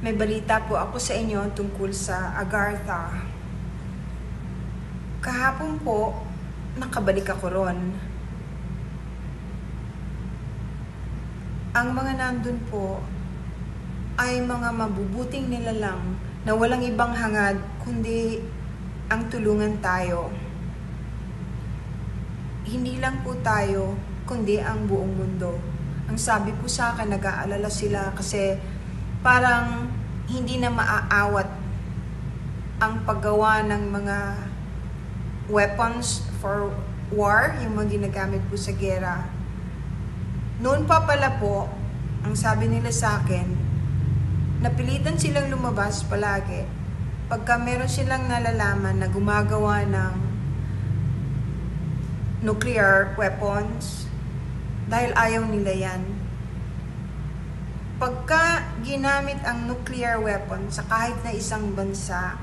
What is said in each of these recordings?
May balita po ako sa inyo tungkol sa Agartha. Kahapon po, nakabalik ako ron. Ang mga nandun po ay mga mabubuting nilalang na walang ibang hangad kundi ang tulungan tayo. Hindi lang po tayo, kundi ang buong mundo. Ang sabi po sa akin, nag-aalala sila kasi parang hindi na maaawat ang paggawa ng mga weapons for war, yung mga ginagamit po sa gera. Noon pa pala po, ang sabi nila sa akin, napilitan silang lumabas palagi pagka meron silang nalalaman na gumagawa ng nuclear weapons dahil ayaw nila yan. Pagka ginamit ang nuclear weapon sa kahit na isang bansa,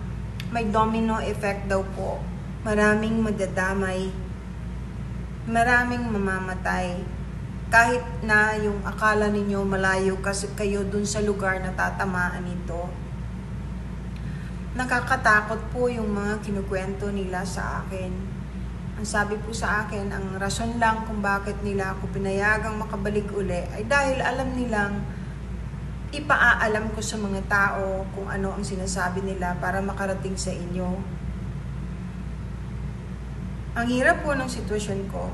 may domino effect daw po. Maraming madadamay, maraming mamamatay. Kahit na yung akala ninyo malayo kasi kayo dun sa lugar na tatamaan nito. Nakakatakot po yung mga kinukwento nila sa akin. Ang sabi po sa akin, ang rason lang kung bakit nila ako pinayagang makabalik uli ay dahil alam nilang ipaaalam ko sa mga tao kung ano ang sinasabi nila para makarating sa inyo. Ang hirap po ng sitwasyon ko.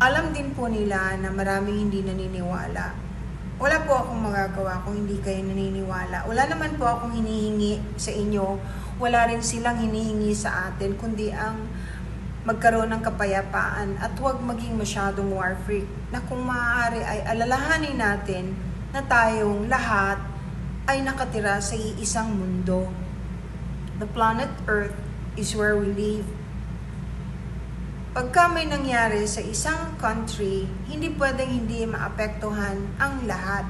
Alam din po nila na maraming hindi naniniwala. Wala po akong magagawa kung hindi kayo naniniwala. Wala naman po akong hinihingi sa inyo. Wala rin silang hinihingi sa atin, kundi ang magkaroon ng kapayapaan at huwag maging masyadong war freak na kung maaari ay alalahanin natin na tayong lahat ay nakatira sa iisang mundo. The planet Earth is where we live. Pagka may nangyari sa isang country, hindi pwedeng hindi maapektuhan ang lahat.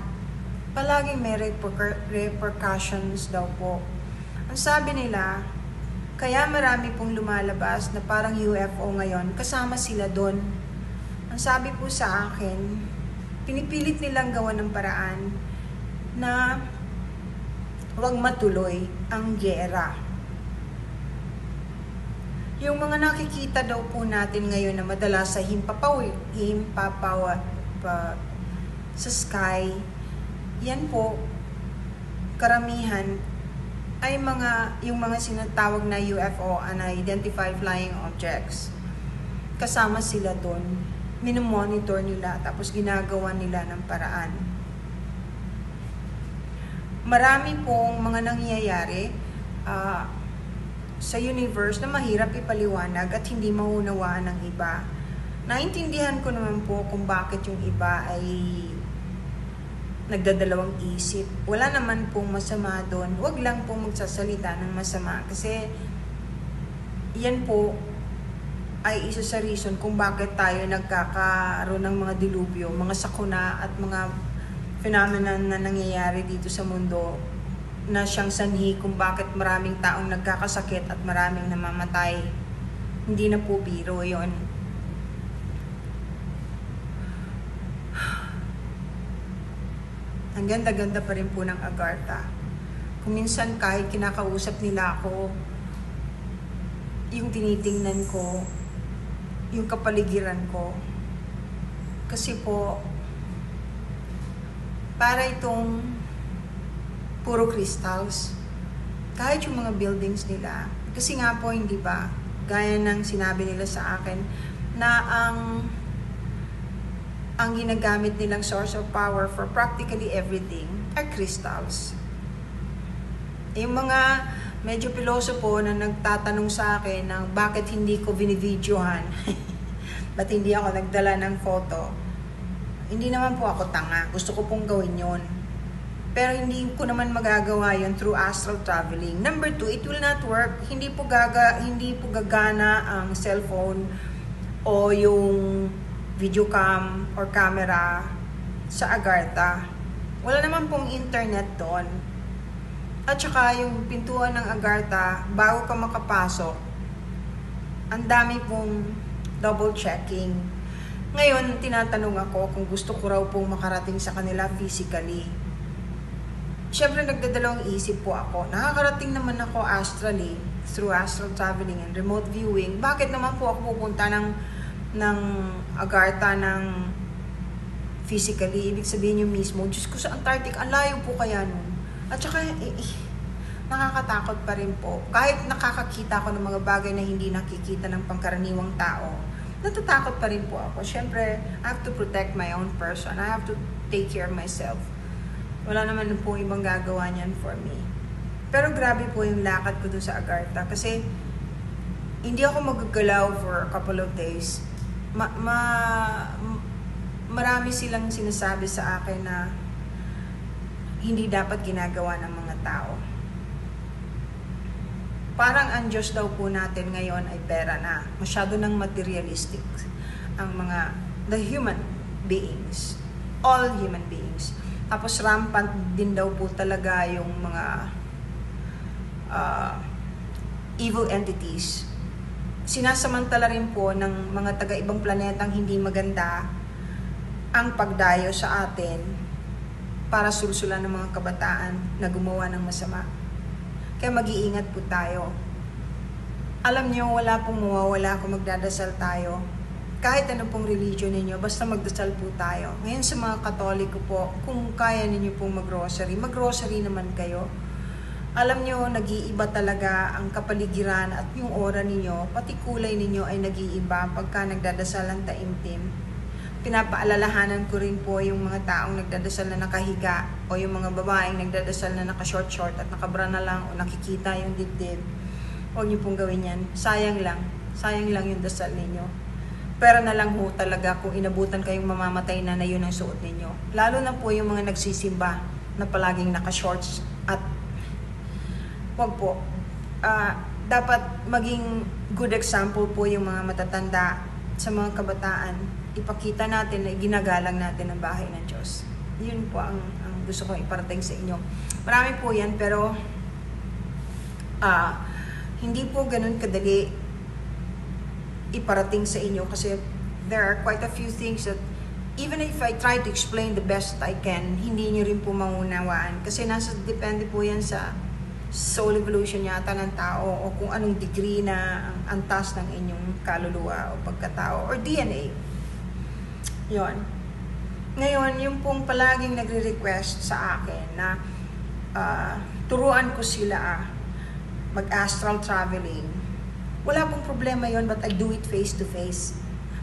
Palaging may repercussions daw po. Ang sabi nila, kaya marami pong lumalabas na parang UFO ngayon, kasama sila doon. Ang sabi po sa akin, pinipilit nilang gawa ng paraan na huwag matuloy ang giyera. Yung mga nakikita daw po natin ngayon na madalas sa sa sky, yan po, karamihan ay yung mga sinatawag na UFO, Unidentified Flying Objects. Kasama sila doon. Minomonitor nila, tapos ginagawa nila ng paraan. Marami pong mga nangyayari sa universe na mahirap ipaliwanag at hindi maunawaan ng iba. Naintindihan ko naman po kung bakit yung iba ay nagdadalawang isip. Wala naman pong masama doon. Huwag lang pong magsasalita ng masama kasi yan po ay isa sa reason kung bakit tayo nagkakaroon ng mga dilubyo, mga sakuna at mga phenomena na nangyayari dito sa mundo na siyang sanhi kung bakit maraming taong nagkakasakit at maraming namamatay. Hindi na po biro yon. Ang ganda-ganda pa rin po ng Agartha. Kung minsan kahit kinakausap nila ako, yung tinitingnan ko, yung kapaligiran ko. Kasi po, para itong puro crystals. Kahit yung mga buildings nila. Kasi nga po, hindi ba, gaya ng sinabi nila sa akin, na ang ginagamit nilang source of power for practically everything are crystals. Yung mga medyo pilosopo na nagtatanong sa akin ng bakit hindi ko binibidyohan, ba't hindi ako nagdala ng photo, hindi naman po ako tanga. Gusto ko pong gawin yon. Pero hindi ko naman magagawa yon through astral traveling. Number 2, it will not work. Hindi po gagana ang cellphone o yung video cam or camera sa Agartha. Wala naman pong internet doon. At saka yung pintuan ng Agartha, bago ka makapasok, ang dami pong double checking. Ngayon, tinatanong ako kung gusto ko raw pong makarating sa kanila physically. syempre nagdadalawang isip po ako. Nakakarating naman ako astrally, through astral traveling and remote viewing. Bakit naman po ako pupunta ng Agartha ng physically? Ibig sabihin nyo mismo, Diyos ko sa Antarctica, ang layo po kaya nun. At saka, nakakatakot pa rin po. Kahit nakakakita ako ng mga bagay na hindi nakikita ng pangkaraniwang tao, natatakot pa rin po ako. Syempre, I have to protect my own person. I have to take care of myself. Wala naman po ibang gagawa niyan for me. Pero grabe po yung lakad ko dun sa Agartha. Kasi, hindi ako magagalaw for a couple of days. Marami silang sinasabi sa akin na hindi dapat ginagawa ng mga tao. Parang ang Diyos daw po natin ngayon ay pera na. Masyado nang materialistic ang the human beings. All human beings. Tapos rampant din daw po talaga yung mga evil entities. Sinasamantala rin po ng mga taga-ibang planetang hindi maganda ang pagdayo sa atin para sulsulan ng mga kabataan na gumawa ng masama. Kaya mag-iingat po tayo. Alam niyo, wala pong mawawala kung magdadasal tayo. Kahit ano pong religion ninyo, basta magdasal po tayo. Ngayon sa mga Katoliko po, kung kaya ninyo pong mag-rosary naman kayo. Alam niyo, nag-iiba talaga ang kapaligiran at yung aura ninyo, pati kulay ninyo ay nag-iiba pagka nagdadasal ng taimtim. Pinapaalalahanan ko rin po yung mga taong nagdadasal na nakahiga o yung mga babaeng nagdadasal na naka-short-short at nakabra na lang o nakikita yung dibdib. Huwag niyo pong gawin yan. Sayang lang yung dasal ninyo. Pero na lang ho talaga kung inabutan kayong mamamatay na yun ang suot ninyo. Lalo na po yung mga nagsisimba na palaging naka-shorts at wag po. Dapat maging good example po yung mga matatanda sa mga kabataan. Ipakita natin na ginagalang natin ang bahay ng Diyos. Yun po ang gusto kong iparating sa inyo. Marami po yan, pero hindi po ganun kadali iparating sa inyo kasi there are quite a few things that even if I try to explain the best I can, hindi nyo rin po maunawaan. Kasi depende po yan sa soul evolution yata ng tao o kung anong degree na ang antas ng inyong kaluluwa o pagkatao or DNA. Yon. Ngayon, yung pong palaging nagre-request sa akin na turuan ko sila mag-astral traveling. Wala pong problema yon, but I do it face to face.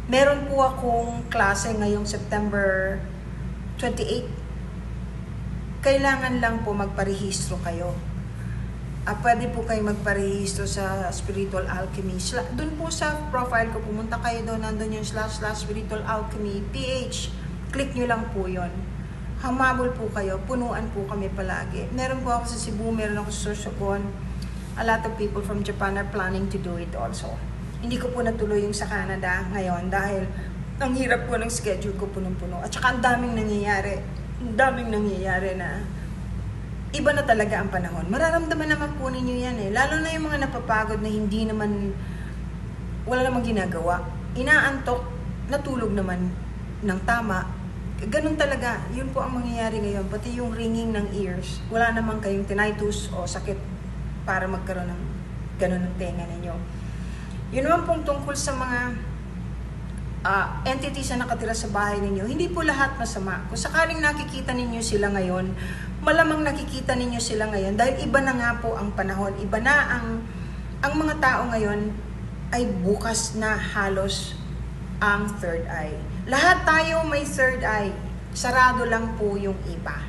Meron po akong klase ngayong September 28. Kailangan lang po magparehistro kayo. Pwede po kayo magparehistro sa Spiritual Alchemy. Doon po sa profile ko, pumunta kayo doon, nandun yung / Spiritual Alchemy PH. Click nyo lang po yon. Hamabol po kayo, punuan po kami palagi. Meron po ako sa Cebu, meron ako sa Sorsogon. A lot of people from Japan are planning to do it also. Hindi ko po natuloy yung sa Canada ngayon dahil ang hirap po ng schedule ko punong-puno. At saka ang daming nangyayari. Ang daming nangyayari na iba na talaga ang panahon. Mararamdaman naman po ninyo yan eh. Lalo na yung mga napapagod na hindi naman, wala namang ginagawa. Inaantok, natulog naman ng tama. Ganun talaga. Yun po ang mangyayari ngayon. Pati yung ringing ng ears. Wala namang kayong tinnitus o sakit para magkaroon ng ganun ng tenga ninyo. Yun naman pong tungkol sa mga entities na nakatira sa bahay ninyo. Hindi po lahat masama. Kung sakaling nakikita ninyo sila ngayon, malamang nakikita ninyo sila ngayon dahil iba na nga po ang panahon. Iba na ang mga tao ngayon ay bukas na halos ang third eye. Lahat tayo may third eye. Sarado lang po yung iba.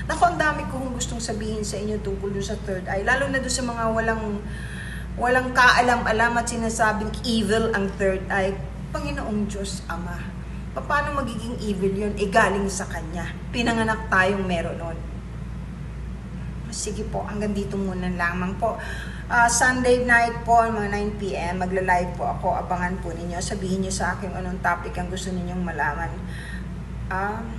Naku, ang dami kong gustong sabihin sa inyo tungkol doon sa third eye. Lalo na doon sa mga walang kaalam-alam at sinasabing evil ang third eye. Panginoong Diyos Ama, paano magiging evil yun? Galing sa Kanya. Pinanganak tayong meron nun. Sige po, hanggang dito muna lamang po. Sunday night po, mga 9 p.m, magla-live po ako. Abangan po ninyo. Sabihin nyo sa akin anong topic ang gusto ninyong malaman.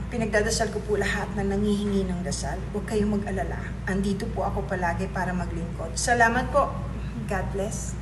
Pinagdadasal ko po lahat na nangihingi ng dasal. Huwag kayong mag-alala. Andito po ako palagi para maglingkod. Salamat po. God bless.